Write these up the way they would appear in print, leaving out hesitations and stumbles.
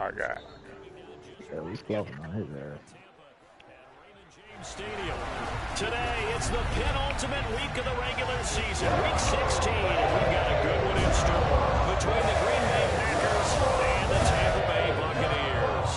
my God. At least Kelvin on his ass. Stadium. Today, it's the penultimate week of the regular season, week 16, and we've got a good one in store between the Green Bay Packers and the Tampa Bay Buccaneers.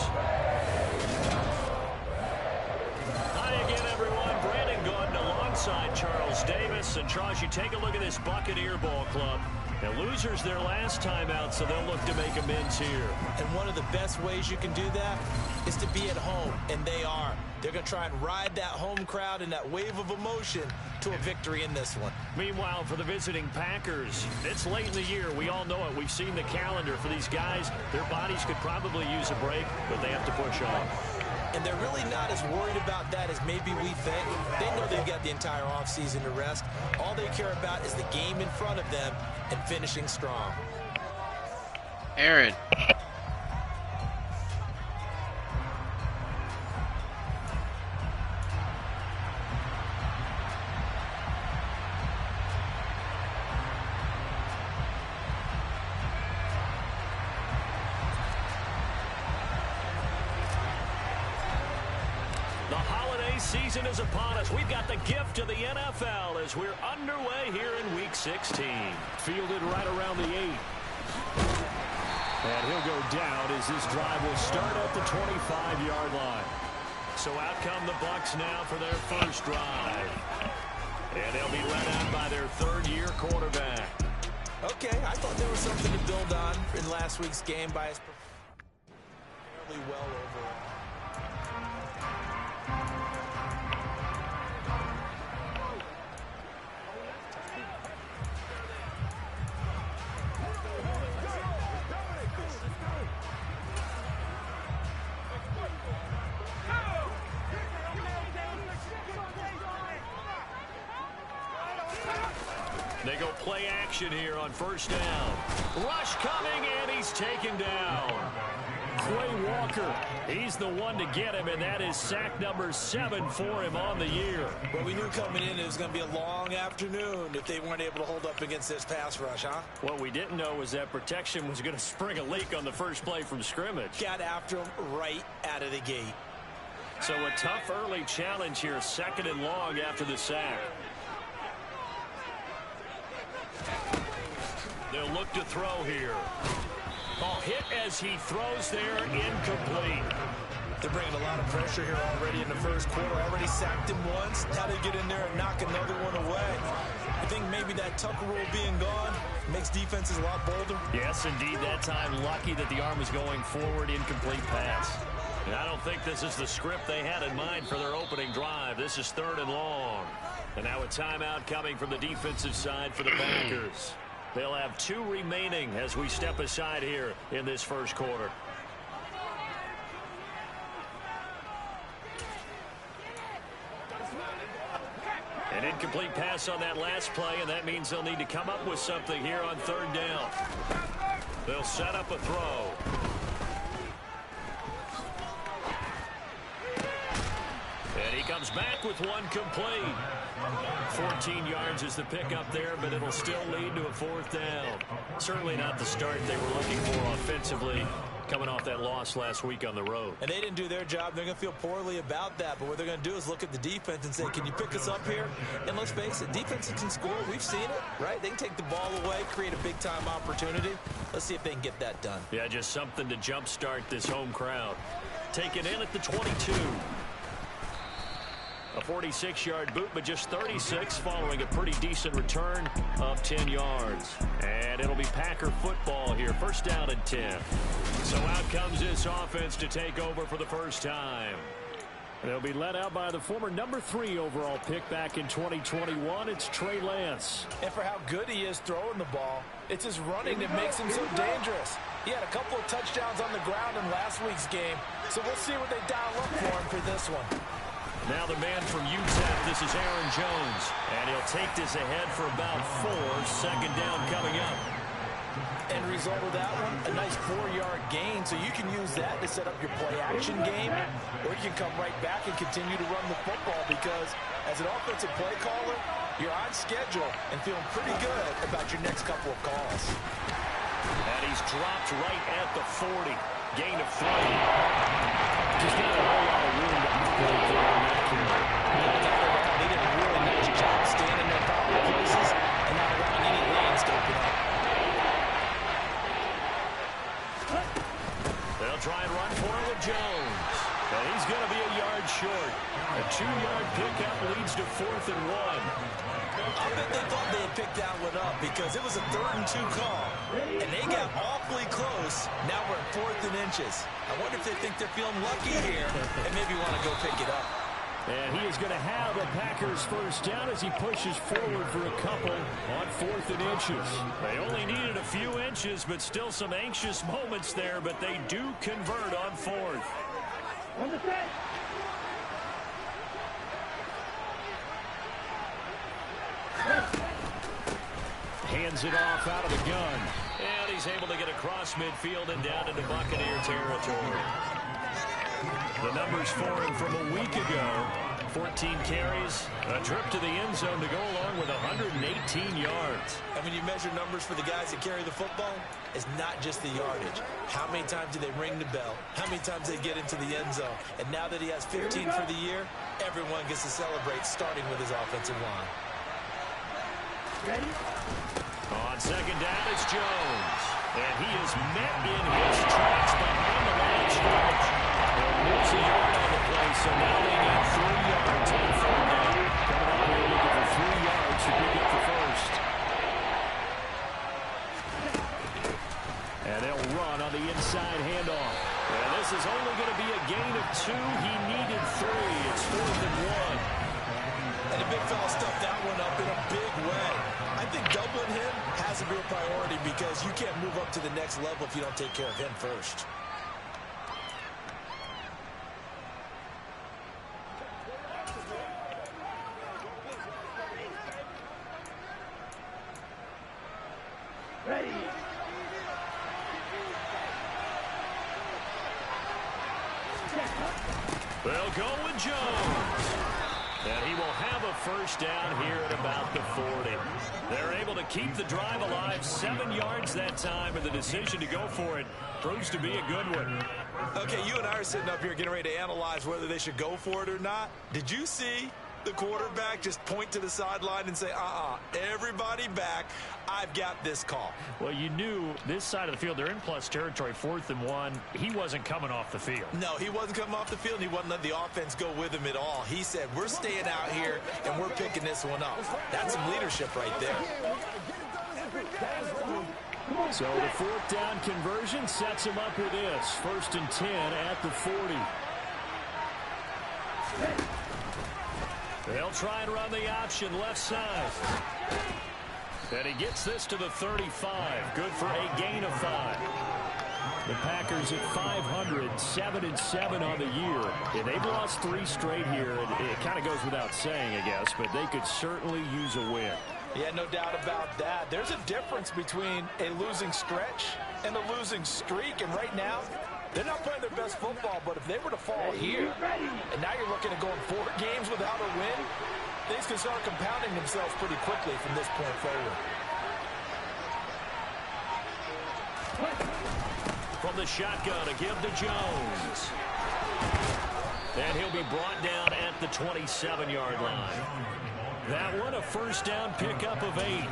Hi again, everyone. Brandon Gaudin alongside Charles Davis. And Charles, you take a look at this Buccaneer ball club. Now, losers their last time out, so they'll look to make amends here. And one of the best ways you can do that is to be at home, and they are. They're going to try and ride that home crowd and that wave of emotion to a victory in this one. Meanwhile, for the visiting Packers, it's late in the year. We all know it. We've seen the calendar for these guys. Their bodies could probably use a break, but they have to push on. And they're really not as worried about that as maybe we think. They know they've got the entire offseason to rest. All they care about is the game in front of them and finishing strong. Aaron. Season is upon us. We've got the gift of the NFL as we're underway here in Week 16. Fielded right around the 8. And he'll go down as this drive will start at the 25-yard line. So out come the Bucs now for their first drive. And they'll be led out by their third-year quarterback. Okay, I thought there was something to build on in last week's game by his fairly well overall. They go play action here on first down. Rush coming, and he's taken down. Quay Walker, he's the one to get him, and that is sack number 7 for him on the year. Well, we knew coming in it was going to be a long afternoon if they weren't able to hold up against this pass rush, huh? What we didn't know was that protection was going to spring a leak on the first play from scrimmage. Got after him right out of the gate. So a tough early challenge here, 2nd and long after the sack. They'll look to throw here. Ball hit as he throws there, incomplete. They're bringing a lot of pressure here already in the first quarter. Already sacked him once. Now they get in there and knock another one away. I think maybe that Tucker rule being gone makes defenses a lot bolder. Yes, indeed. That time lucky that the arm was going forward, incomplete pass. And I don't think this is the script they had in mind for their opening drive. This is 3rd and long. And now a timeout coming from the defensive side for the Packers. They'll have 2 remaining as we step aside here in this first quarter. An incomplete pass on that last play, and that means they'll need to come up with something here on 3rd down. They'll set up a throw. And he comes back with one complete. 14 yards is the pickup there, but it'll still lead to a 4th down. Certainly not the start they were looking for offensively, coming off that loss last week on the road. And they didn't do their job. They're going to feel poorly about that. But what they're going to do is look at the defense and say, can you pick us up here? And let's face it, defenses can score. We've seen it, right? They can take the ball away, create a big-time opportunity. Let's see if they can get that done. Yeah, just something to jumpstart this home crowd. Taken in at the 22. A 46-yard boot, but just 36 following a pretty decent return of 10 yards. And it'll be Packer football here. 1st down and 10. So out comes this offense to take over for the first time. They'll be led out by the former number 3 overall pick back in 2021. It's Trey Lance. And for how good he is throwing the ball, it's his running that makes him so dangerous. He had a couple of touchdowns on the ground in last week's game. So we'll see what they dial up for him for this one. Now the man from UTEP, this is Aaron Jones. And he'll take this ahead for about 4. 2nd down coming up. End result of that one, a nice 4-yard gain. So you can use that to set up your play-action game. Or you can come right back and continue to run the football because as an offensive play caller, you're on schedule and feeling pretty good about your next couple of calls. And he's dropped right at the 40. Gain of 3. Just not a whole lot of room to operate there on that carry. They did a really nice job staying in their proper places and not allowing any lanes to open up. They'll try and run for it with Jones. And he's going to be a yard short. A 2-yard pickup leads to 4th and 1. I bet they thought they had picked that one up because it was a 3rd and 2 call. And they got awfully close. Now we're at 4th and inches. I wonder if they think they're feeling lucky here and maybe want to go pick it up. And he is going to have a Packers first down as he pushes forward for a couple on 4th and inches. They only needed a few inches, but still some anxious moments there, but they do convert on 4th. Hands it off out of the gun. And he's able to get across midfield and down into Buccaneer territory. The numbers for him from a week ago. 14 carries, a trip to the end zone to go along with 118 yards. And when you measure numbers for the guys that carry the football, it's not just the yardage. How many times do they ring the bell? How many times they get into the end zone? And now that he has 15 for the year, everyone gets to celebrate, starting with his offensive line. Ready? On 2nd down, it's Jones. And he is met in his tracks behind the line of scrimmage. They'll lose a yard on the play, so now they need 3 yards on 4th down. Coming up here looking for 3 yards to pick up the first. And they'll run on the inside handoff. And this is only going to be a gain of 2. He needed 3. It's 4th and 1. And the big fella stuffed that one up in a big way. I think doubling him has a real priority because you can't move up to the next level if you don't take care of him first. Ready. They'll go with Jones. And he will have a first down here at about the 40. They're able to keep the drive alive. 7 yards that time, and the decision to go for it proves to be a good one. Okay, you and I are sitting up here getting ready to analyze whether they should go for it or not. Did you see the quarterback just point to the sideline and say, everybody back, I've got this call? Well, you knew this side of the field, they're in plus territory, 4th and 1. He wasn't coming off the field. No, he wasn't coming off the field, and he wasn't letting the offense go with him at all. He said, we're staying out here, and we're picking this one up. That's some leadership right there. So the 4th down conversion sets him up with this. 1st and 10 at the 40. They'll try and run the option left side. And he gets this to the 35. Good for a gain of 5. The Packers at 500, 7-7 on the year. And they've lost 3 straight here. And it kind of goes without saying, I guess, but they could certainly use a win. Yeah, no doubt about that. There's a difference between a losing stretch and a losing streak. And right now, they're not playing their best football, but if they were to fall here, and now you're looking at going 4 games without a win, things can start compounding themselves pretty quickly from this point forward. From the shotgun, a give to Jones. And he'll be brought down at the 27-yard line. That one, a first down pickup of 8.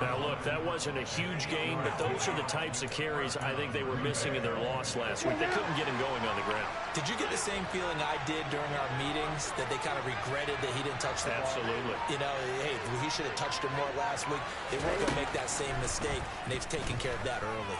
Now, look, that wasn't a huge gain, but those are the types of carries I think they were missing in their loss last week. They couldn't get him going on the ground. Did you get the same feeling I did during our meetings, that they kind of regretted that he didn't touch the ball? Absolutely. You know, hey, he should have touched it more last week. They weren't going to make that same mistake, and they've taken care of that early.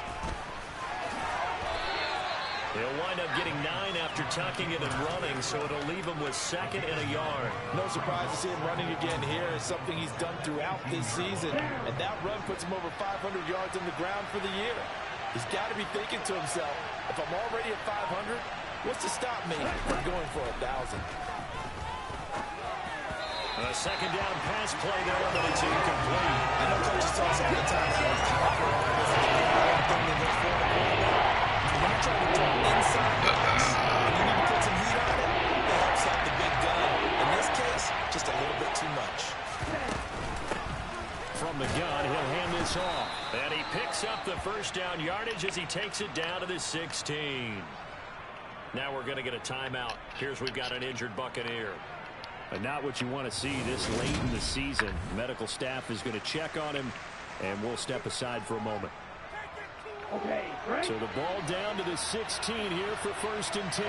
They'll wind up getting 9 after tucking it and running, so it'll leave him with 2nd and a yard. No surprise to see him running again here. It's something he's done throughout this season. And that run puts him over 500 yards on the ground for the year. He's got to be thinking to himself, if I'm already at 500, what's to stop me from going for 1,000? A second down pass play there, but it's incomplete. I know coaches tell us all the time how powerful it is. When you're trying to throw inside the box, and you need to put some heat on it, it helps out the big gun. In this case, just a little bit too much. From the gun, he'll hand this off. And he picks up the first down yardage as as he takes it down to the 16. Now we're going to get a timeout. Here's we've got an injured Buccaneer. But not what you want to see this late in the season. The medical staff is going to check on him, and we'll step aside for a moment. Okay, great. So the ball down to the 16 here for 1st and 10.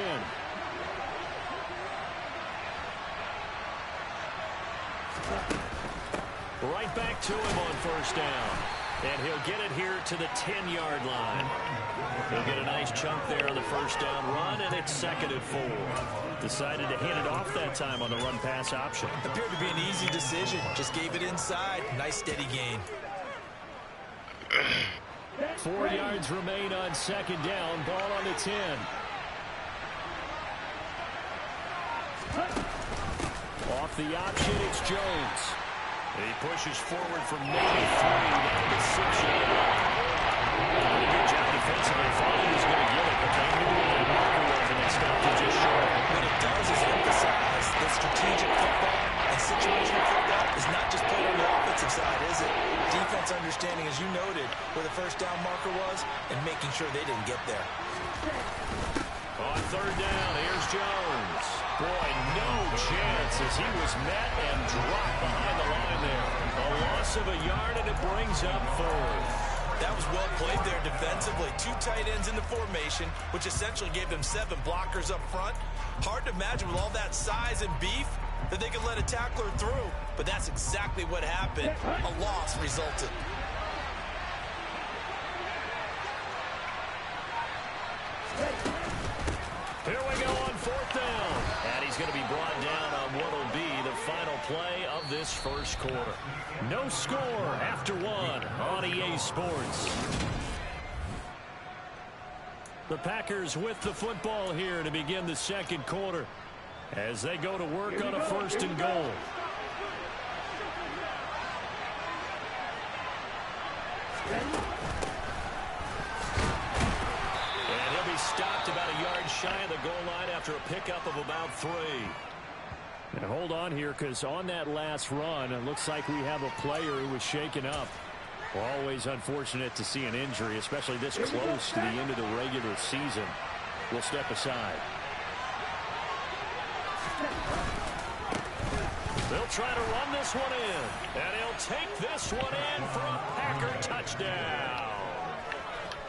Right back to him on 1st down. And he'll get it here to the 10-yard line. He'll get a nice chunk there on the 1st down run, and it's 2nd and 4. Decided to hand it off that time on the run-pass option. Appeared to be an easy decision. Just gave it inside. Nice steady gain. 4 yards remain on 2nd down. Ball on the 10. Off the option, it's Jones. He pushes forward from maybe 3 down to 6 yards. Good job defensively. Thought he was going to get it, but they knew where the marker was, and they stopped it just short. What it does is emphasize that strategic football and situational football is not just played on the offensive side, is it? Defense understanding, as you noted, where the 1st down marker was and making sure they didn't get there. On 3rd down, here's Jones. Boy, no chance as he was met and dropped behind the line there. A loss of a yard, and it brings up 4th. That was well played there defensively. 2 tight ends in the formation, which essentially gave them 7 blockers up front. Hard to imagine with all that size and beef that they could let a tackler through. But that's exactly what happened. A loss resulted. Here we go on 4th down. And he's going to be brought down on what will be the final play of this 1st quarter. No score after 1 on EA Sports. The Packers with the football here to begin the 2nd quarter as they go to work on a 1st and goal. Stopped about a yard shy of the goal line after a pickup of about 3. And hold on here, because on that last run, it looks like we have a player who was shaken up. Always unfortunate to see an injury, especially this close to the end of the regular season. We'll step aside. They'll try to run this one in, and he'll take this one in for a Packer touchdown.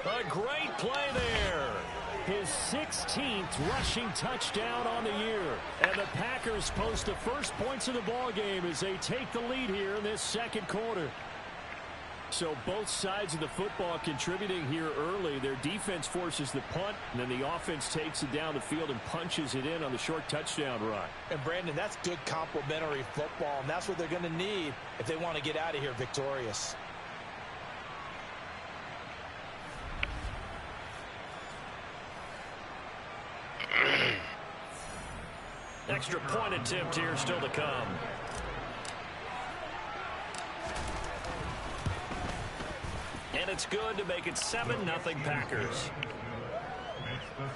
A great play there. His 16th rushing touchdown on the year. And the Packers post the first points of the ball game as they take the lead here in this 2nd quarter. So both sides of the football contributing here early. Their defense forces the punt, and then the offense takes it down the field and punches it in on the short touchdown run. And Brandon, that's good complementary football, and that's what they're going to need if they want to get out of here victorious. Extra point attempt here still to come. And it's good to make it 7-0 Packers.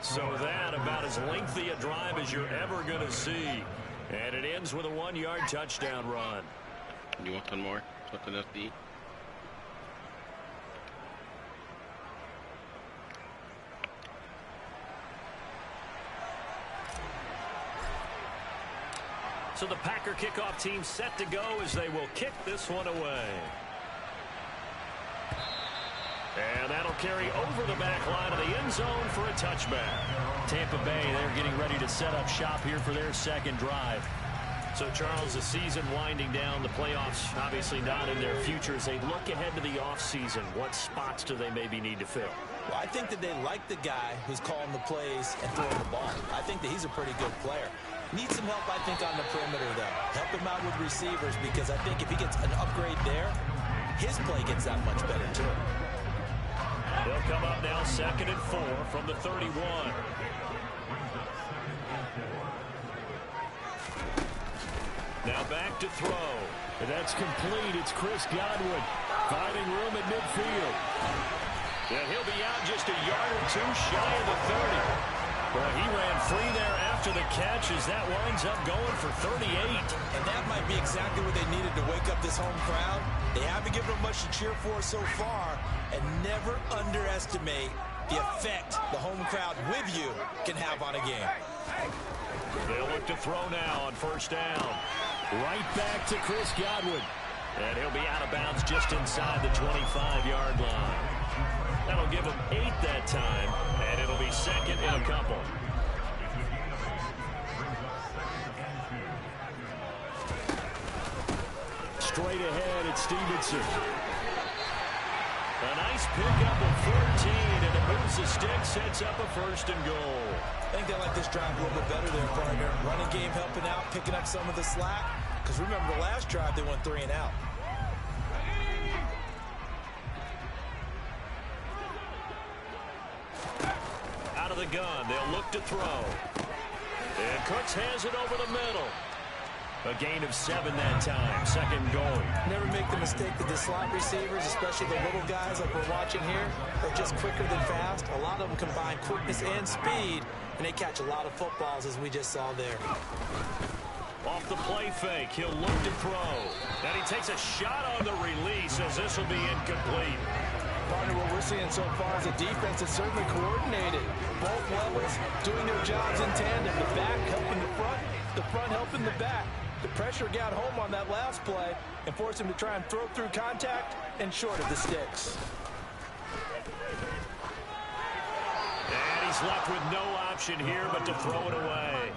So that about as lengthy a drive as you're ever going to see. And it ends with a 1-yard touchdown run. You want one more? Something else to eat? So the Packer kickoff team set to go as they will kick this one away. And that'll carry over the back line of the end zone for a touchback. Tampa Bay, they're getting ready to set up shop here for their 2nd drive. So, Charles, the season winding down, the playoffs obviously not in their future. As they look ahead to the offseason, what spots do they maybe need to fill? Well, I think that they like the guy who's calling the plays and throwing the ball. I think that he's a pretty good player. Needs some help, I think, on the perimeter, though. Help him out with receivers, because I think if he gets an upgrade there, his play gets that much better, too. They'll come up now 2nd and 4 from the 31. Now back to throw. And that's complete. It's Chris Godwin finding room at midfield. And he'll be out just a yard or 2 shy of the 30. Well, he ran free there after the catch as that winds up going for 38. And that might be exactly what they needed to wake up this home crowd. They haven't given them much to cheer for so far. And never underestimate the effect the home crowd with you can have on a game. They'll look to throw now on first down. Right back to Chris Godwin. And he'll be out of bounds just inside the 25-yard line. That'll give him 8 that time, and it'll be second and a couple. Straight ahead, it's Stevenson. A nice pickup of 14, and it moves the stick, sets up a first and goal. I think they like this drive a little bit better there, partner. Running game helping out, picking up some of the slack. Because remember, the last drive, they went 3 and out. Out of the gun, they'll look to throw. And Cooks has it over the middle. A gain of 7 that time, second goal. Never make the mistake that the slot receivers, especially the little guys like we're watching here, are just quicker than fast. A lot of them combine quickness and speed, and they catch a lot of footballs, as we just saw there. Off the play fake, he'll look to throw. And he takes a shot on the release as this will be incomplete. Partner, what we're seeing so far is a defense that's certainly coordinated. Both levels doing their jobs in tandem. The back helping the front helping the back. The pressure got home on that last play and forced him to try and throw through contact and short of the sticks. And he's left with no option here but to throw it away.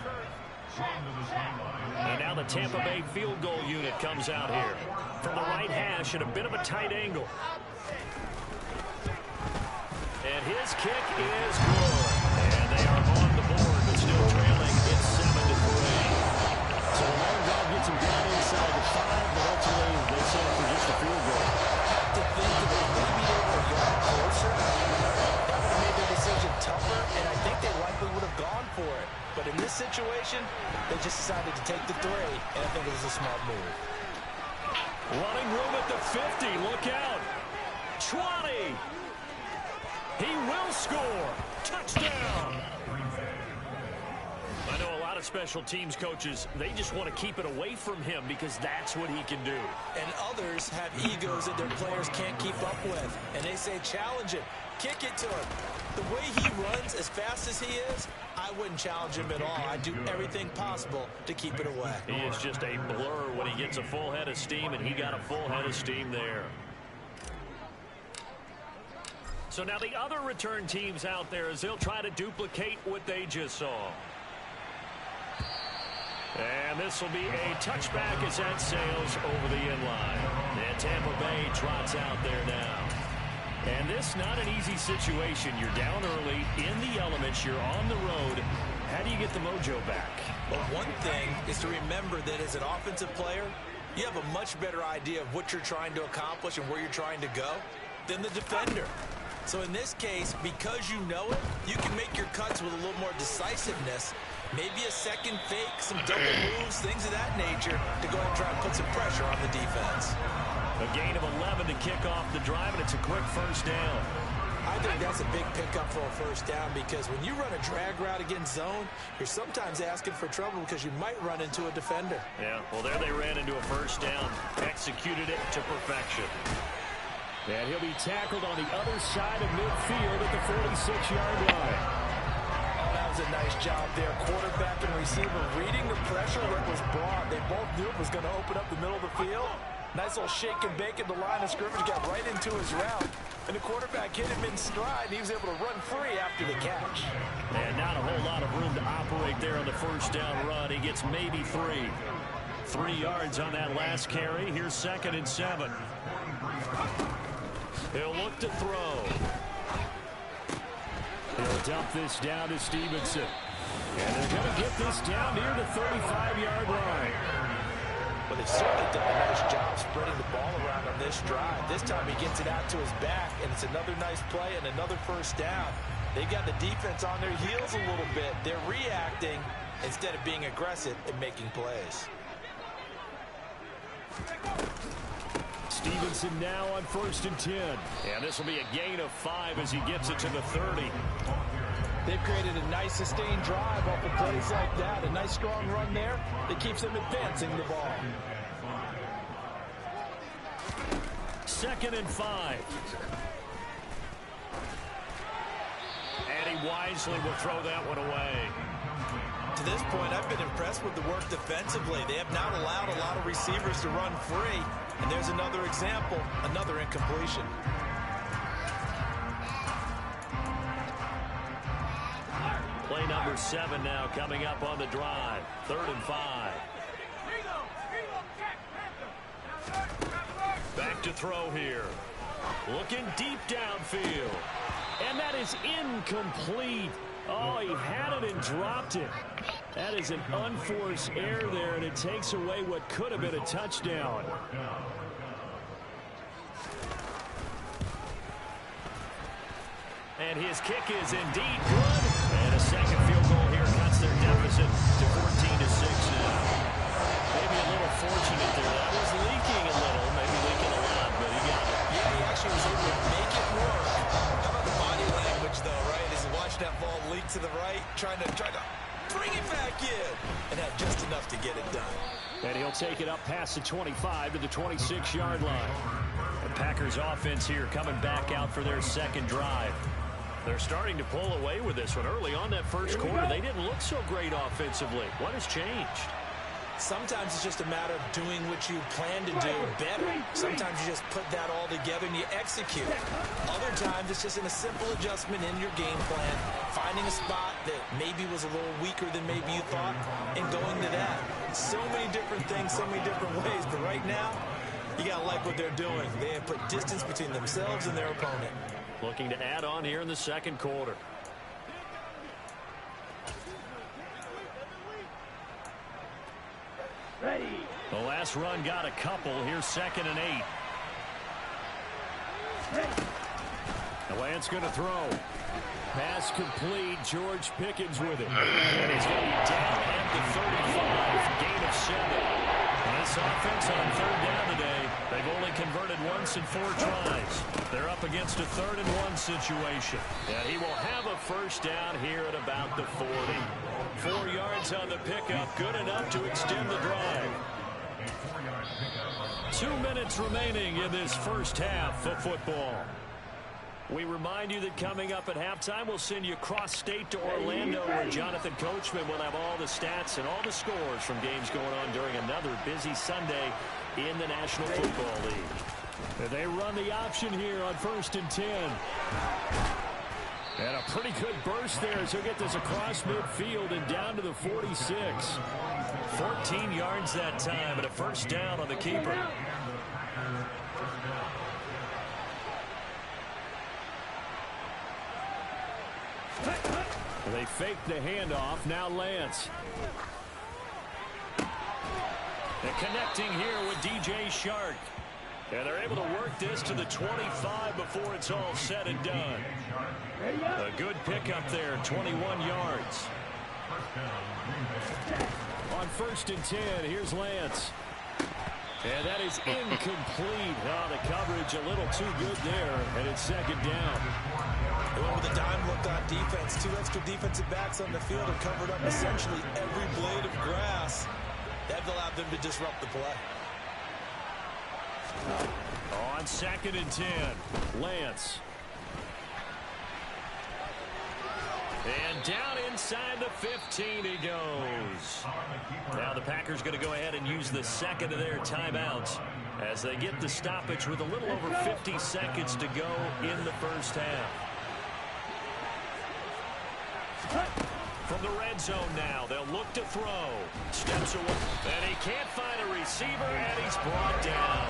And now the Tampa Bay field goal unit comes out here. From the right hash at a bit of a tight angle. And his kick is good. And they are on the board, but still trailing. It's 7-3. So the long drive gets him down inside the 5, but ultimately they settle for just a field goal. To think that maybe they were going closer, that would have made their decision tougher, and I think they likely would have gone for it. But in this situation, they just decided to take the 3, and I think it was a smart move. Running room at the 50. Look out. 20. He will score. Touchdown. I know a lot of special teams coaches, they just want to keep it away from him because that's what he can do. And others have egos that their players can't keep up with. And they say, challenge him. Kick it to him. The way he runs as fast as he is, I wouldn't challenge him at all. I'd do everything possible to keep it away. He is just a blur when he gets a full head of steam, and he got a full head of steam there. So now the other return teams out there as they'll try to duplicate what they just saw. And this will be a touchback as that sails over the inline. And Tampa Bay trots out there now. And this not an easy situation. You're down early, in the elements, you're on the road. How do you get the mojo back? Well, one thing is to remember that as an offensive player, you have a much better idea of what you're trying to accomplish and where you're trying to go than the defender. So in this case, because you know it, you can make your cuts with a little more decisiveness. Maybe a second fake, some double moves, things of that nature to go ahead and try and put some pressure on the defense. A gain of 11 to kick off the drive, and it's a quick first down. I think that's a big pickup for a first down because when you run a drag route against zone, you're sometimes asking for trouble because you might run into a defender. Yeah, well, there they ran into a first down, executed it to perfection. And he'll be tackled on the other side of midfield at the 46-yard line. That was a nice job there. Quarterback and receiver reading the pressure where it was brought. They both knew it was going to open up the middle of the field. Nice little shake and bake at the line of scrimmage, got right into his route. And the quarterback hit him in stride, and he was able to run free after the catch. And not a whole lot of room to operate there on the first down run. He gets maybe 3. 3 yards on that last carry. Here's 2nd and 7. He'll look to throw. He'll dump this down to Stevenson. And they're going to get this down near the 35-yard line. But they've certainly done a nice job spreading the ball around on this drive. This time he gets it out to his back, and it's another nice play and another first down. They've got the defense on their heels a little bit. They're reacting instead of being aggressive and making plays. Stevenson now on 1st and 10. And this will be a gain of 5 as he gets it to the 30. They've created a nice sustained drive off of plays like that. A nice strong run there that keeps them advancing the ball. 2nd and 5. wisely will throw that one away. To this point, I've been impressed with the work defensively. They have not allowed a lot of receivers to run free. And there's another example, another incompletion. Play number 7 now coming up on the drive. 3rd and 5. Back to throw here. Looking deep downfield. And that is incomplete. Oh, he had it and dropped it. That is an unforced error there, and it takes away what could have been a touchdown. And his kick is indeed good. And a second field goal here cuts their deficit to 14-6 now. Maybe a little fortunate there. That was leaking a little, maybe leaking a lot, but he got it. Yeah, he actually was able to make it work. How about the body language, though, right? As he watched that ball leak to the right, trying to bring it back in, and had just enough to get it done. And he'll take it up past the 25 to the 26-yard line. The Packers offense here coming back out for their second drive. They're starting to pull away with this one. Early on that first quarter, they didn't look so great offensively. What has changed? Sometimes it's just a matter of doing what you plan to do better. Sometimes you just put that all together and you execute. Other times it's just in a simple adjustment in your game plan, finding a spot that maybe was a little weaker than maybe you thought, and going to that. So many different things, so many different ways, but right now, you gotta like what they're doing. They have put distance between themselves and their opponent. Looking to add on here in the second quarter. Ready. The last run got a couple. Here's 2nd and 8. The Lance going to throw. Pass complete. George Pickens with it. And he's going to be down at the 35. Gain of 7. This offense on 3rd down today, they've only converted once in 4 tries. They're up against a 3rd and 1 situation. And he will have a first down here at about the 40. 4 yards on the pickup, good enough to extend the drive. 2 minutes remaining in this first half of football. We remind you that coming up at halftime, we'll send you cross-state to Orlando, where Jonathan Coachman will have all the stats and all the scores from games going on during another busy Sunday in the National Football League. And they run the option here on 1st and 10. And a pretty good burst there as he'll get this across midfield and down to the 46. 14 yards that time and a first down on the keeper. They fake the handoff. Now Lance. And connecting here with DJ Shark. And they're able to work this to the 25 before it's all said and done. A good pickup there, 21 yards. On 1st and 10, here's Lance. And that is incomplete. Oh, the coverage a little too good there, and it's 2nd down. They went with a dime look on defense. 2 extra defensive backs on the field and covered up essentially every blade of grass. That allowed them to disrupt the play. On 2nd and 10, Lance. And down inside the 15 he goes. Now the Packers going to go ahead and use the second of their timeouts as they get the stoppage with a little over 50 seconds to go in the first half. From the red zone now, they'll look to throw. Steps away, and he can't find a receiver, and he's brought down.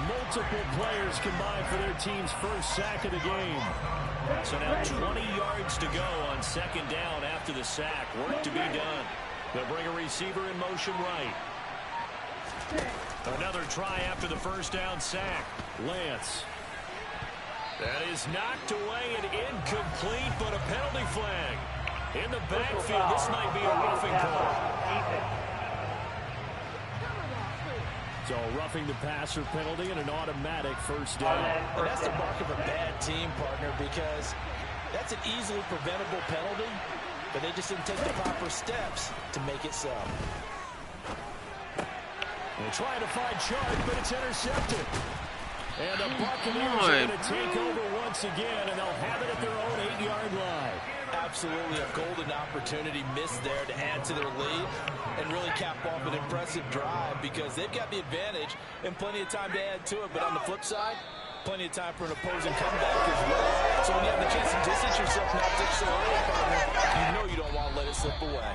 Multiple players combined for their team's first sack of the game. So now 20 yards to go on 2nd down after the sack. Work to be done. They'll bring a receiver in motion right. Another try after the first down sack. Lance. That is knocked away and incomplete, but a penalty flag. In the backfield, this might be a roughing call. So roughing the passer penalty and an automatic first down. And that's the mark of a bad team, partner, because that's an easily preventable penalty, but they just didn't take the proper steps to make it so. They're trying to find Chark, but it's intercepted. And the Buccaneers are going to take over once again, and they'll have it at their own 8-yard line. Absolutely a golden opportunity missed there to add to their lead and really cap off an impressive drive because they've got the advantage and plenty of time to add to it. But on the flip side, plenty of time for an opposing comeback as well. So when you have the chance to distance yourself from that so early, partner, you know you don't want to let it slip away.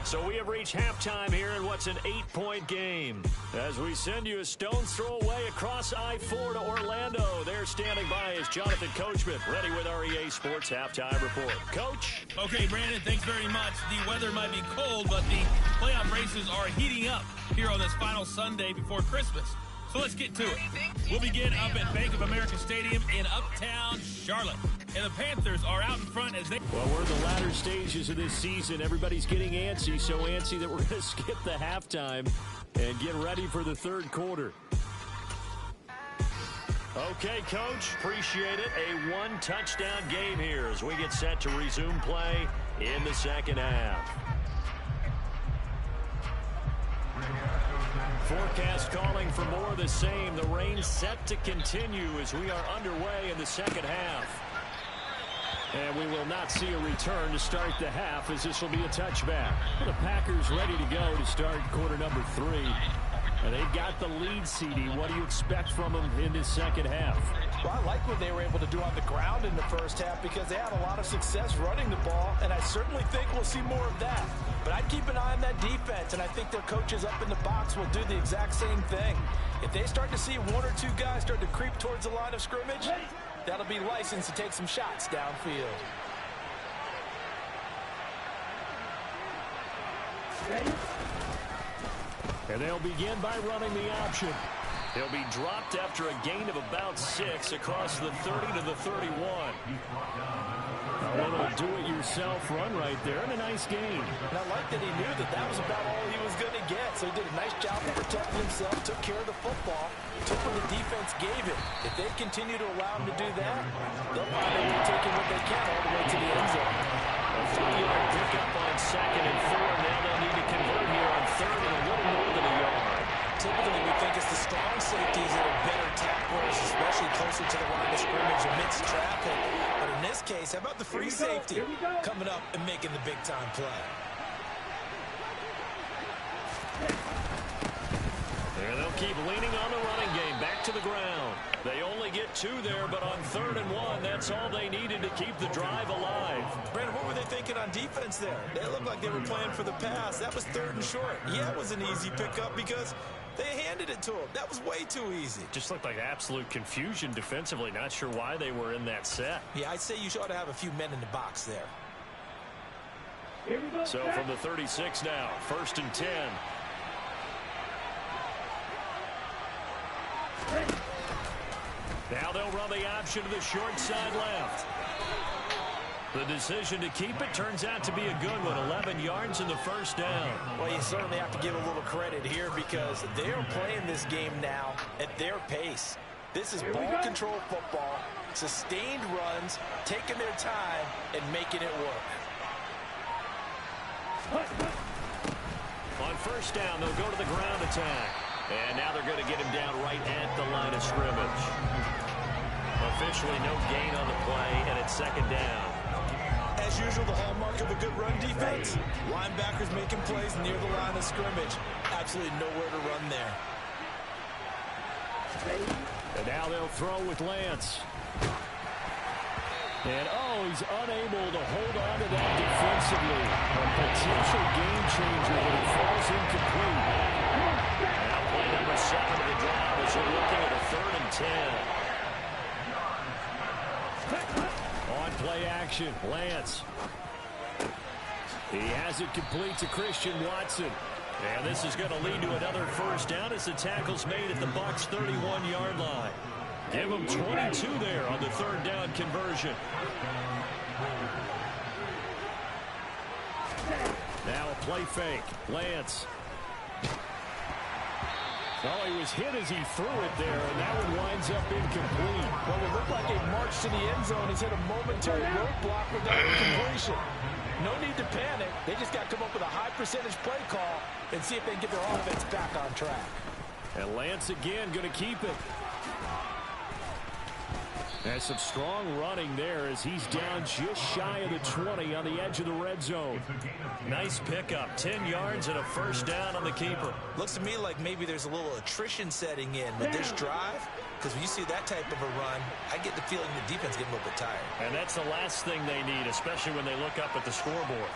So we have reached halftime here in what's an 8-point game. As we send you a stone's throw away across I-4 to Orlando. There standing by is Jonathan Coachman, ready with our EA Sports Halftime Report. Coach? Okay, Brandon, thanks very much. The weather might be cold, but the playoff races are heating up here on this final Sunday before Christmas. So let's get to it. We'll begin up at Bank of America Stadium in Uptown Charlotte. And the Panthers are out in front as they... Well, we're in the latter stages of this season. Everybody's getting antsy, so antsy that we're going to skip the halftime and get ready for the third quarter. Okay, Coach, appreciate it. A one-touchdown game here as we get set to resume play in the second half. Forecast calling for more of the same. The rain set to continue as we are underway in the second half. And we will not see a return to start the half as this will be a touchback. The Packers ready to go to start quarter number 3. And they've got the lead, CD. What do you expect from them in this second half? Well, I like what they were able to do on the ground in the first half because they had a lot of success running the ball, and I certainly think we'll see more of that. But I'd keep an eye on that defense, and I think their coaches up in the box will do the exact same thing. If they start to see one or two guys start to creep towards the line of scrimmage, that'll be licensed to take some shots downfield. And they'll begin by running the option. He'll be dropped after a gain of about 6 across the 30 to the 31. A little do-it-yourself run right there, and a nice gain. And I like that he knew that that was about all he was going to get. So he did a nice job of protecting himself, took care of the football, took what the defense gave him. If they continue to allow him to do that, they'll find they'll be taking what they can all the way to the end zone. A 3-yard pickup on 2nd and 4. Now they'll need to convert here on 3rd and a little more than a yard. Typically, we think it's the strong safeties that are better tacklers, especially closer to the line of scrimmage amidst traffic. But in this case, how about the free safety coming up and making the big-time play? There they'll keep leaning on the running game. Back to the ground. They only get 2 there, but on 3rd and 1, that's all they needed to keep the drive alive. Brandon, what were they thinking on defense there? They looked like they were playing for the pass. That was 3rd and short. Yeah, it was an easy pickup because they handed it to him. That was way too easy. Just looked like absolute confusion defensively. Not sure why they were in that set. Yeah, I'd say you ought to have a few men in the box there. So from the 36 now, 1st and 10. Now they'll run the option to the short side left. The decision to keep it turns out to be a good one. 11 yards in the first down. Well, you certainly have to give a little credit here because they're playing this game now at their pace. This is ball control football, sustained runs, taking their time, and making it work. On 1st down, they'll go to the ground attack. And now they're going to get him down right at the line of scrimmage. Officially no gain on the play, and it's 2nd down. As usual, the hallmark of a good run defense. Linebackers making plays near the line of scrimmage. Absolutely nowhere to run there. And now they'll throw with Lance. And, he's unable to hold on to that defensively. A potential game changer, but it falls incomplete. Now play number 7 of the drive as they're looking at a 3rd and 10. On play action, Lance. He has it complete to Christian Watson. And this is going to lead to another 1st down as the tackle's made at the Bucs' 31-yard line. Give them 22 there on the 3rd down conversion. Now a play fake. Lance. Oh, he was hit as he threw it there, and that one winds up incomplete. Well, it looked like a march to the end zone. He's hit a momentary roadblock without a completion. No need to panic. They just got to come up with a high-percentage play call and see if they can get their offense back on track. And Lance again going to keep it. And some strong running there as he's down just shy of the 20 on the edge of the red zone. Nice pickup. 10 yards and a first down on the keeper. Looks to me like maybe there's a little attrition setting in with this drive. Because when you see that type of a run, I get the feeling the defense getting a little bit tired. And that's the last thing they need, especially when they look up at the scoreboard.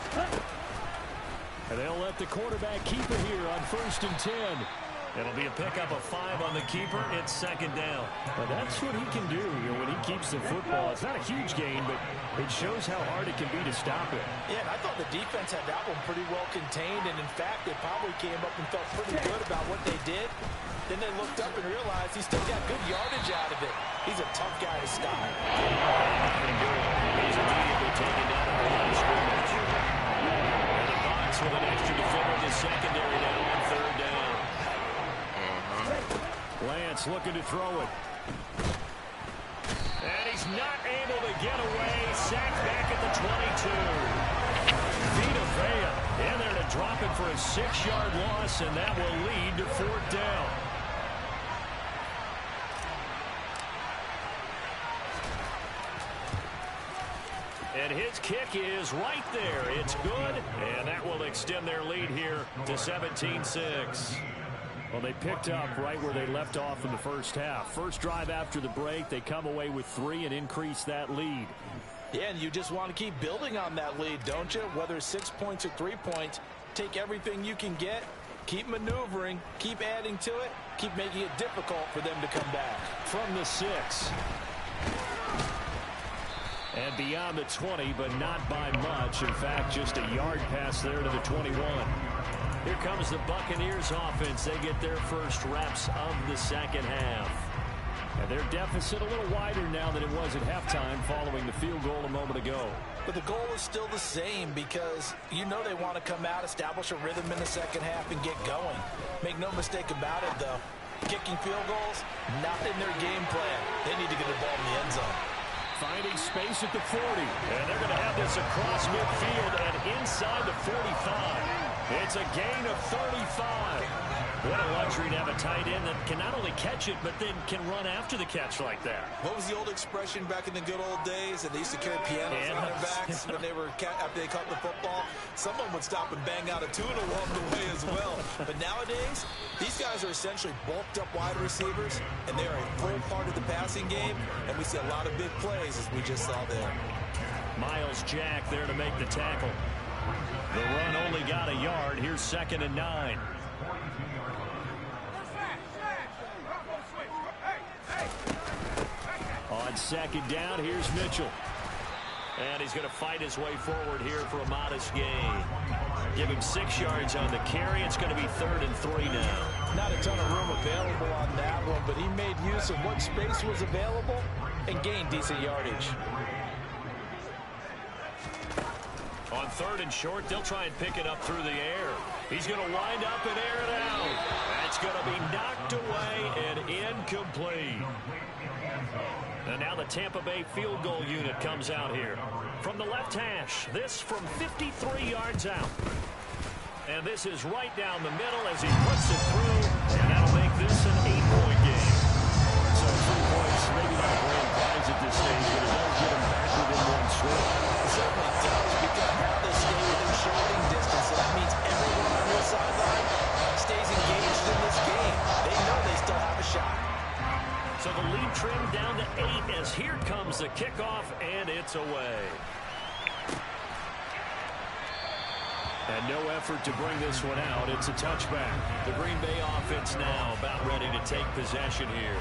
And they'll let the quarterback keep it here on 1st and 10. It'll be a pickup of 5 on the keeper. It's 2nd down. Well, that's what he can do, when he keeps the football. It's not a huge gain, but it shows how hard it can be to stop it. Yeah, and I thought the defense had that one pretty well contained, and in fact, they probably came up and felt pretty good about what they did. Then they looked up and realized he still got good yardage out of it. He's a tough guy to stop. He's immediately taken down at the line of scrimmage. And the box with an extra defender in the secondary now on 3rd down. Lance looking to throw it. And he's not able to get away. Sacked back at the 22. Vita Vea in there to drop it for a 6-yard loss, and that will lead to 4th down. And his kick is right there. It's good, and that will extend their lead here to 17-6. Well, they picked up right where they left off in the first half. First drive after the break, they come away with 3 and increase that lead. Yeah, and you just want to keep building on that lead, don't you? Whether it's 6 points or 3 points, take everything you can get, keep maneuvering, keep adding to it, keep making it difficult for them to come back. From the 6. And beyond the 20, but not by much. In fact, just a yard pass there to the 21. Here comes the Buccaneers offense. They get their first reps of the second half. And their deficit a little wider now than it was at halftime following the field goal a moment ago. But the goal is still the same because you know they want to come out, establish a rhythm in the second half, and get going. Make no mistake about it, though. Kicking field goals, not in their game plan. They need to get the ball in the end zone. Finding space at the 40. And they're going to have this across midfield and inside the 45. It's a gain of 35. What a luxury to have a tight end that can not only catch it, but then can run after the catch like that. What was the old expression back in the good old days? And they used to carry pianos on their backs when they were after they caught the football. Someone would stop and bang out a tune along the way as well. But nowadays, these guys are essentially bulked up wide receivers, and they are a full part of the passing game. And we see a lot of big plays, as we just saw there. Miles Jack there to make the tackle. The run only got a yard. Here's 2nd and 9. On 2nd down, here's Mitchell. And he's going to fight his way forward here for a modest gain. Give him 6 yards on the carry. It's going to be 3rd and 3 now. Not a ton of room available on that one, but he made use of what space was available and gained decent yardage. On 3rd and short, they'll try and pick it up through the air. He's going to wind up and air it out. That's going to be knocked away and incomplete. And now the Tampa Bay field goal unit comes out here. From the left hash, this from 53 yards out. And this is right down the middle as he puts it through. And that'll make this an 8-point game. So 3 points, maybe not a grand prize at this stage, but it does get him back within one swing. It certainly does, because now they stay within shouting distance, so that means everyone on your sideline stays engaged in this game. They know they still have a shot. So the lead trimmed down to 8 as here comes the kickoff, and it's away. And no effort to bring this one out. It's a touchback. The Green Bay offense now about ready to take possession here.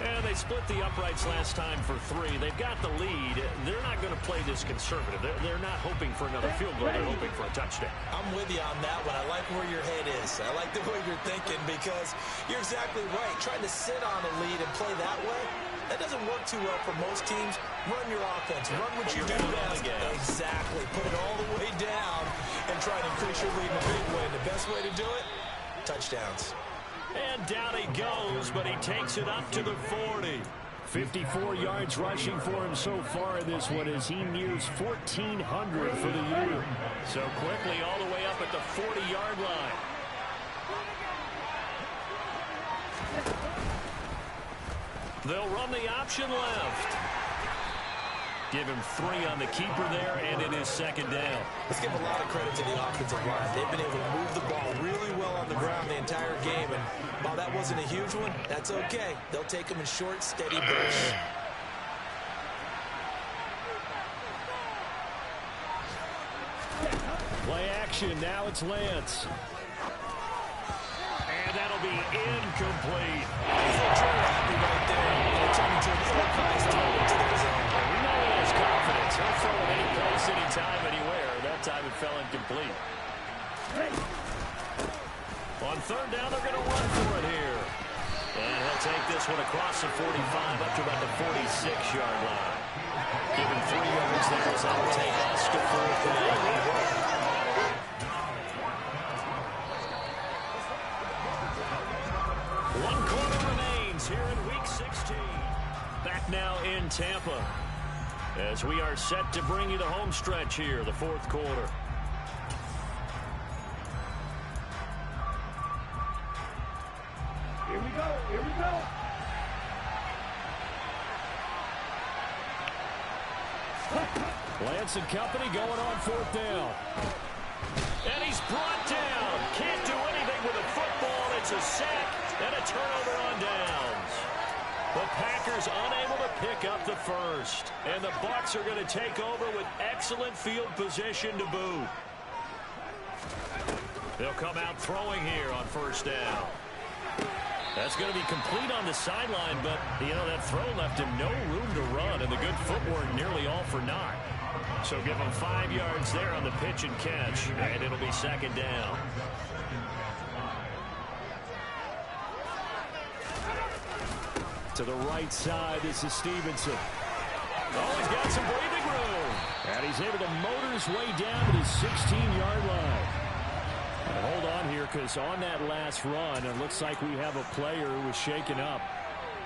And they split the uprights last time for 3. They've got the lead. They're not going to play this conservative. They're not hoping for another field goal. They're hoping for a touchdown. I'm with you on that one. I like where your head is. I like the way you're thinking because you're exactly right. Trying to sit on a lead and play that way, that doesn't work too well for most teams. Run your offense. Run what you do best. Exactly. Put it all the way down and try to increase your lead in a big way. The best way to do it, touchdowns. And down he goes, but he takes it up to the 40. 54 yards rushing for him so far in this one as he nears 1,400 for the year. So quickly all the way up at the 40-yard line. They'll run the option left. Give him 3 on the keeper there, and it is second down. Let's give a lot of credit to the offensive line. They've been able to move the ball really well on the ground the entire game, and while that wasn't a huge one, that's okay. They'll take them in short, steady bursts. Play action. Now it's Lance. And that'll be incomplete. He's a true happy right there. They're turning to an ill-advised throw into their zone. We know he has confidence. He'll throw it any place, anytime, anywhere. That time it fell incomplete. On third down, they're going to run for it here. And he'll take this one across the 45 up to about the 46-yard line. Give him 3 yards there as that'll take us to fourth down. 1 quarter remains here in Week 16. Back now in Tampa as we are set to bring you the home stretch here, the 4th quarter. Here we go. Here we go. Lance and company going on 4th down. And he's brought down. Can't do anything with a football. It's a sack and a turnover on downs. The Packers unable to pick up the first. And the Bucs are going to take over with excellent field position to boot. They'll come out throwing here on 1st down. That's going to be complete on the sideline, but, you know, that throw left him no room to run, and the good footwork nearly all for naught. So give him 5 yards there on the pitch and catch, and it'll be 2nd down. To the right side, this is Stevenson. Oh, he's got some breathing room. And he's able to motor his way down to the 16-yard line. And hold on here, because on that last run, it looks like we have a player who was shaken up.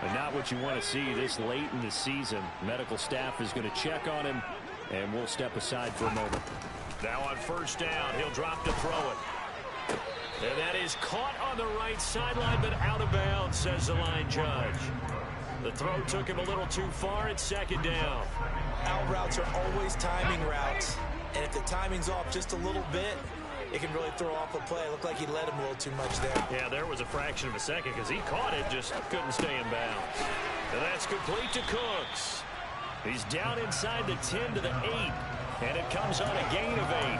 And not what you want to see this late in the season. Medical staff is going to check on him, and we'll step aside for a moment. Now on 1st down, he'll drop to throw it. And that is caught on the right sideline, but out of bounds, says the line judge. The throw took him a little too far. It's 2nd down. Out routes are always timing routes. And if the timing's off just a little bit, it can really throw off a play. It looked like he led him a little too much there. Yeah, there was a fraction of a second because he caught it, just couldn't stay in bounds. And that's complete to Cooks. He's down inside the 10 to the 8, and it comes on a gain of 8.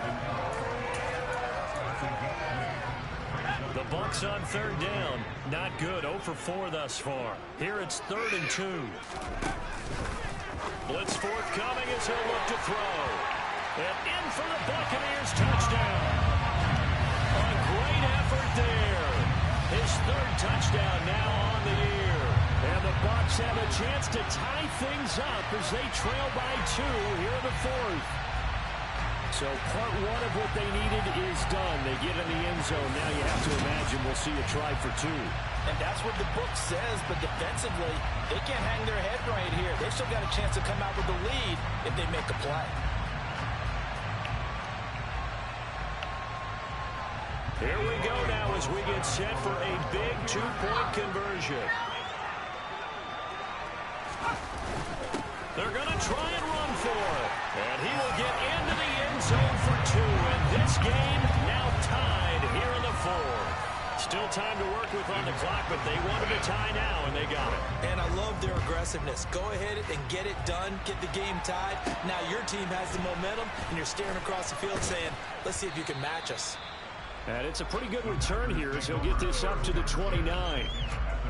The Bucs on 3rd down. Not good. 0 for 4 thus far. Here it's 3rd and 2. Blitz forthcoming as he'll look to throw. And in for the Buccaneers touchdown. A great effort there. His 3rd touchdown now on the year. And the Bucs have a chance to tie things up as they trail by 2 here in the 4th. So part 1 of what they needed is done. They get in the end zone. Now you have to imagine we'll see a try for 2. And that's what the book says, but defensively, they can't hang their head right here. They've still got a chance to come out with the lead if they make a play. Here we go now as we get set for a big 2-point conversion. They're going to try and run for it. And he will get into the end zone for 2. And this game now tied here in the 4th. Still time to work with on the clock, but they wanted to tie now, and they got it. And I love their aggressiveness. Go ahead and get it done. Get the game tied. Now your team has the momentum, and you're staring across the field saying, let's see if you can match us. And it's a pretty good return here as he'll get this up to the 29.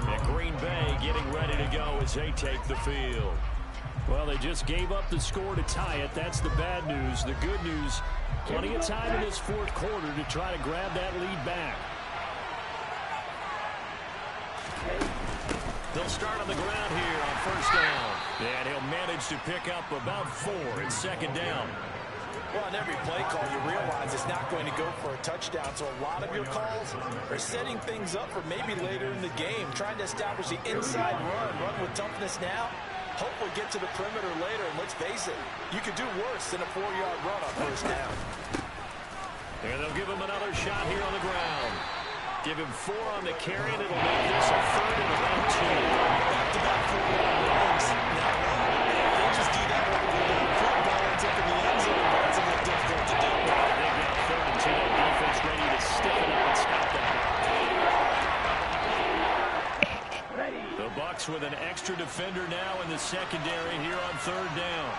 And Green Bay getting ready to go as they take the field. Well, they just gave up the score to tie it. That's the bad news. The good news, plenty of time in this 4th quarter to try to grab that lead back. They'll start on the ground here on 1st down. And he'll manage to pick up about 4. It's 2nd down. Well, on every play call, you realize it's not going to go for a touchdown. So a lot of your calls are setting things up for maybe later in the game, trying to establish the inside run with toughness now. Hopefully get to the perimeter later, and let's face it, you could do worse than a 4-yard run on 1st down. And they'll give him another shot here on the ground. Give him 4 on the carry, and it'll make this a 3rd and about 2. Back-to-back 4-yard runs. Now, they just do that over the foot ball ends up in the end zone, but it's a little difficult to do. They've got 3rd and 2. Defense ready to stiffen up and stop that. The Bucs with an extra defender now in the secondary here on 3rd down.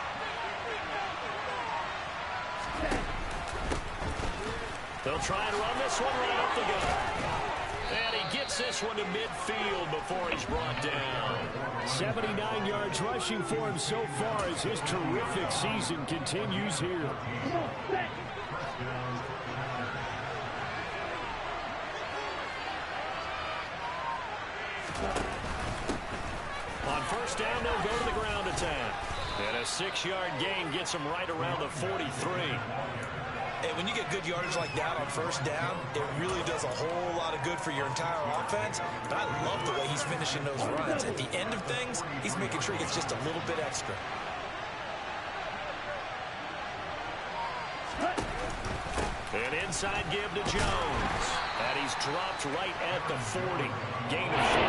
They'll try and run this one right up the gut. And he gets this one to midfield before he's brought down. 79 yards rushing for him so far as his terrific season continues here. On 1st down, they'll go to the ground attack. And a 6-yard gain gets them right around the 43. And when you get good yardage like that on 1st down, it really does a whole lot of good for your entire offense. But I love the way he's finishing those runs. At the end of things, he's making sure he gets just a little bit extra. An inside give to Jones. And he's dropped right at the 40. Gain of 4.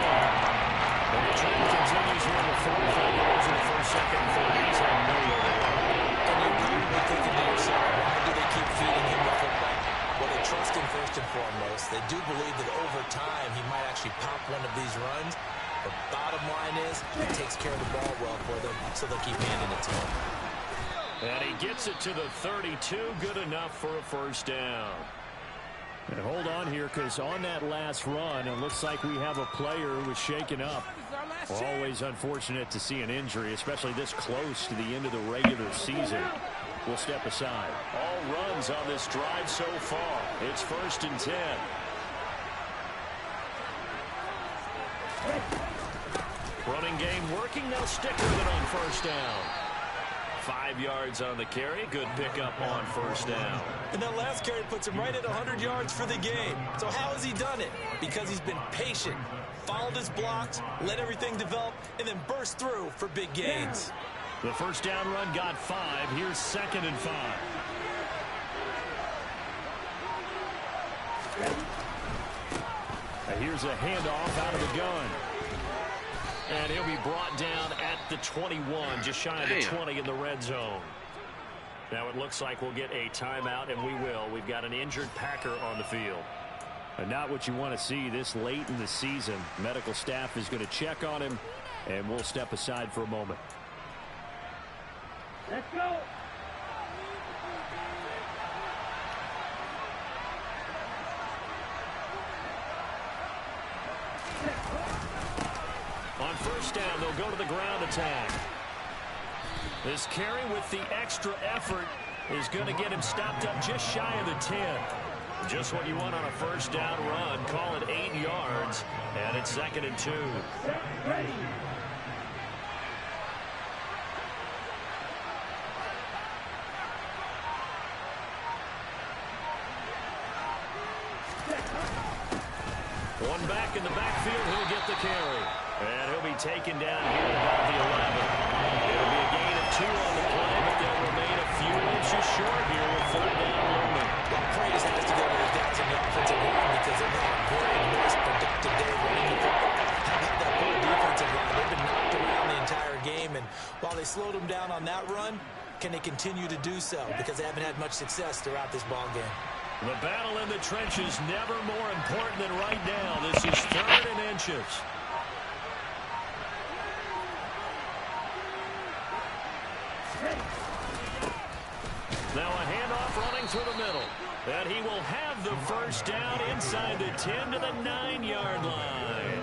And the trend continues here with 45 yards in the 1st, 2nd, and 3rd. He's had no overall. And you're probably thinking to yourself, why do they keep feeding him the football? Well, they trust him first and foremost. They do believe that over time he might actually pop one of these runs. The bottom line is he takes care of the ball well for them, so they'll keep handing it to him. And he gets it to the 32. Good enough for a 1st down. And hold on here, because on that last run, it looks like we have a player who was shaken up. Always unfortunate to see an injury, especially this close to the end of the regular season. We'll step aside. All runs on this drive so far. It's 1st and 10. Running game working. They'll stick with it on 1st down. 5 yards on the carry. Good pickup on 1st down. And that last carry puts him right at 100 yards for the game. So how has he done it? Because he's been patient, followed his blocks, let everything develop, and then burst through for big gains. The 1st down run got 5. Here's 2nd and 5. And here's a handoff out of the gun. And he'll be brought down at the 21, just shy of the 20 in the red zone. Now it looks like we'll get a timeout, and we will. We've got an injured Packer on the field. And not what you want to see this late in the season. Medical staff is going to check on him, and we'll step aside for a moment. Let's go. On 1st down, they'll go to the ground attack. This carry with the extra effort is going to get him stopped up just shy of the 10. Just what you want on a 1st down run. Call it 8 yards, and it's 2nd and 2. Ready. One back in the backfield, he'll get the carry. And he'll be taken down here at about the 11. It'll be a gain of 2 on the play, but they'll remain a few inches short here with 3rd down looming. Well, praise has to go to the guys in the offensive line because they've had a very nice, productive day running the football. How about that whole defensive line? They've been knocked around the entire game, and while they slowed them down on that run, can they continue to do so? Because they haven't had much success throughout this ball game. The battle in the trenches never more important than right now. This is 3rd and inches. Now a handoff running through the middle. And he will have the 1st down inside the 10 to the 9-yard line.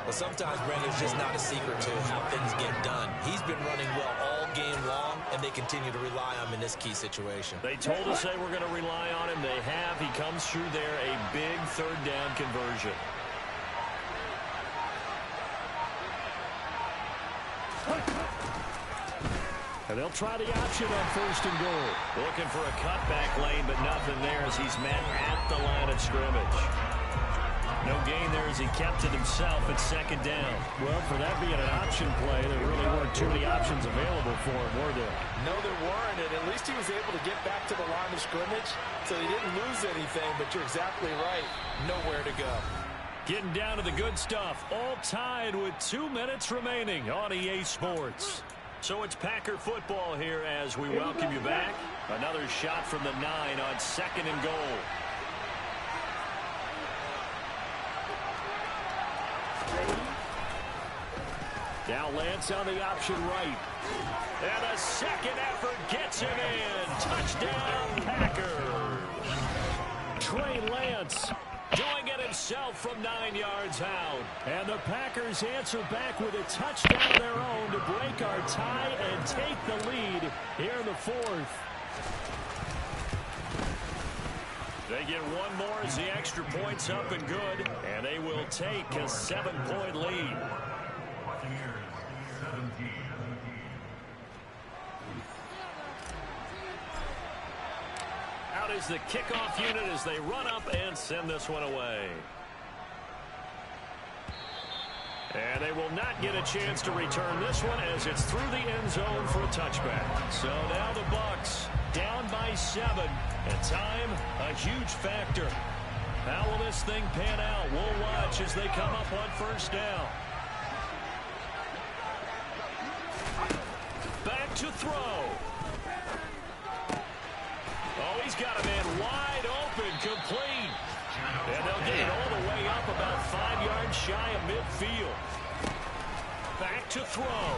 Well, sometimes, Brandon, it's just not a secret to how things get done. He's been running well all game long, and they continue to rely on him in this key situation. They told us they were going to rely on him. They have. He comes through there, a big 3rd down conversion. And they'll try the option on 1st and goal. Looking for a cutback lane, but nothing there as he's met at the line of scrimmage. No gain there as he kept it himself at second down. Well, for that being an option play, there really weren't too many options available for him, were there? No, there weren't, and at least he was able to get back to the line of scrimmage, so he didn't lose anything, but you're exactly right. Nowhere to go. Getting down to the good stuff. All tied with 2 minutes remaining on EA Sports. So it's Packer football here as we welcome you back. Another shot from the 9 on 2nd and goal. Now Lance on the option right. And a second effort gets him in. Touchdown, Packers. Trey Lance doing it himself from 9 yards out. And the Packers answer back with a touchdown of their own to break our tie and take the lead here in the 4th. They get one more as the extra point's up and good, and they will take a 7-point lead. Out is the kickoff unit as they run up and send this one away. And they will not get a chance to return this one as it's through the end zone for a touchback. So now the Bucs down by 7. And time, a huge factor. How will this thing pan out? We'll watch as they come up on first down. Back to throw. Oh, he's got a man wide open, complete. And they'll get it all the way up about 5 yards shy of midfield. Back to throw.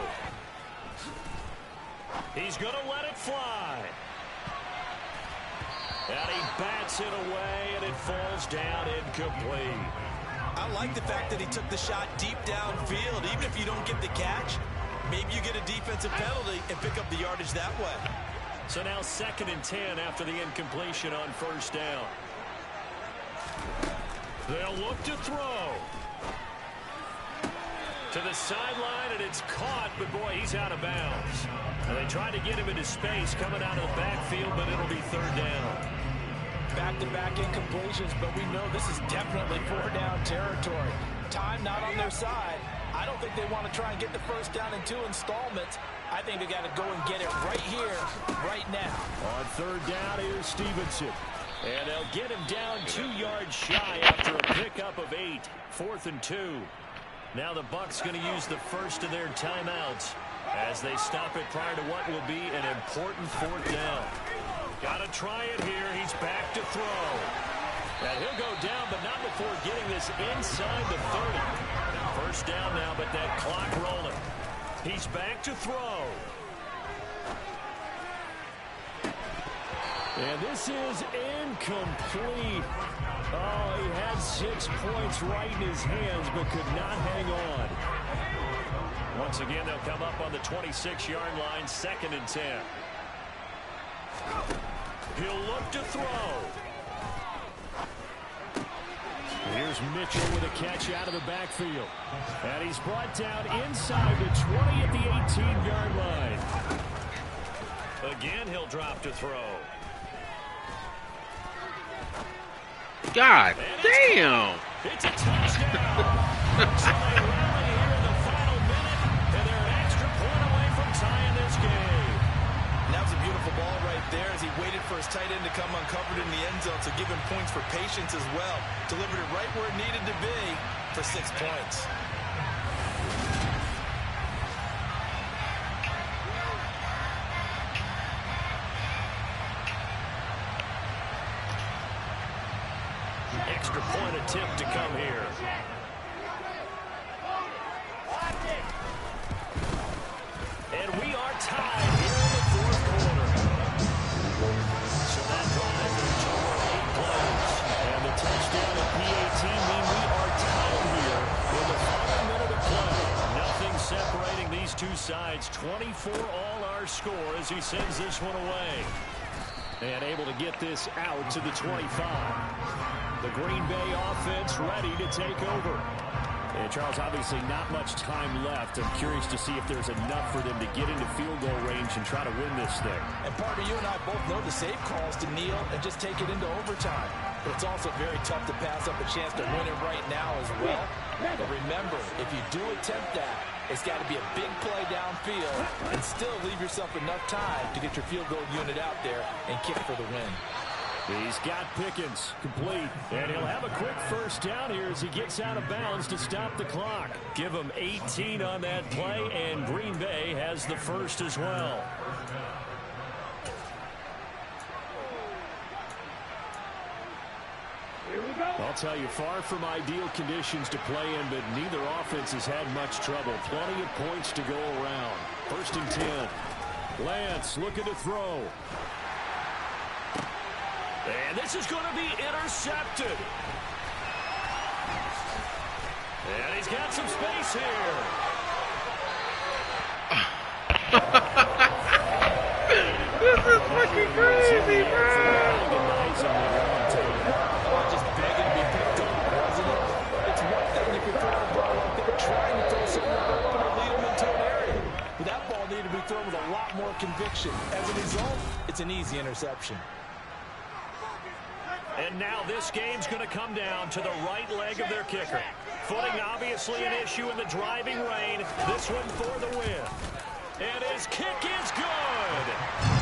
He's going to let it fly. And he bats it away, and it falls down incomplete. I like the fact that he took the shot deep downfield. Even if you don't get the catch, maybe you get a defensive penalty and pick up the yardage that way. So now 2nd and 10 after the incompletion on first down. They'll look to throw. To the sideline, and it's caught, but boy, he's out of bounds. And they tried to get him into space coming out of the backfield, but it'll be 3rd down. Back-to-back incompletions, but we know this is definitely 4-down territory. Time not on their side. I don't think they want to try and get the first down in 2 installments. I think they got to go and get it right here, right now. On 3rd down, here's Stevenson. And they'll get him down 2 yards shy after a pickup of 8. 4th and 2. Now the Bucs going to use the first of their timeouts as they stop it prior to what will be an important 4th down. Got to try it here. He's back to throw. And he'll go down, but not before getting this inside the 30. First down now, but that clock rolling. He's back to throw. And this is incomplete. Oh, he had 6 points right in his hands, but could not hang on. Once again, they'll come up on the 26-yard line, 2nd and 10. He'll look to throw. Here's Mitchell with a catch out of the backfield. And he's brought down inside the 20 at the 18-yard line. Again, he'll drop to throw. God damn! It's a touchdown! So they rally here in the final minute, and they're an extra point away from tying this game. And that was a beautiful ball right there as he waited for his tight end to come uncovered in the end zone, so give him points for patience as well. Delivered it right where it needed to be for 6 points. Extra point attempt to come here. And we are tied here in the 4th quarter. So that drive in total 8 plays. And the touchdown at PAT mean we are tied here in the final minute of play. Nothing separating these two sides. 24 all our score as he sends this one away. And able to get this out to the 25. The Green Bay offense ready to take over. And Charles, obviously not much time left. I'm curious to see if there's enough for them to get into field goal range and try to win this thing. And partner, you and I both know the safe calls to kneel and just take it into overtime. but it's also very tough to pass up a chance to win it right now as well. But remember, if you do attempt that, it's got to be a big play downfield and still leave yourself enough time to get your field goal unit out there and kick for the win. He's got Pickens complete, and he'll have a quick first down here as he gets out of bounds to stop the clock. Give him 18 on that play, and Green Bay has the first as well. I'll tell you, far from ideal conditions to play in, but neither offense has had much trouble. Plenty of points to go around. 1st and 10. Lance looking to throw. And this is going to be intercepted. And he's got some space here. This is fucking crazy, bro. Just begging to be picked up, wasn't it? It's one thing if you're throwing a ball like they're trying to throw something open or lead them into an area. But that ball needed to be thrown with a lot more conviction. As a result, it's an easy interception. And now this game's going to come down to the right leg of their kicker. Footing obviously an issue in the driving rain. This one for the win. And his kick is good.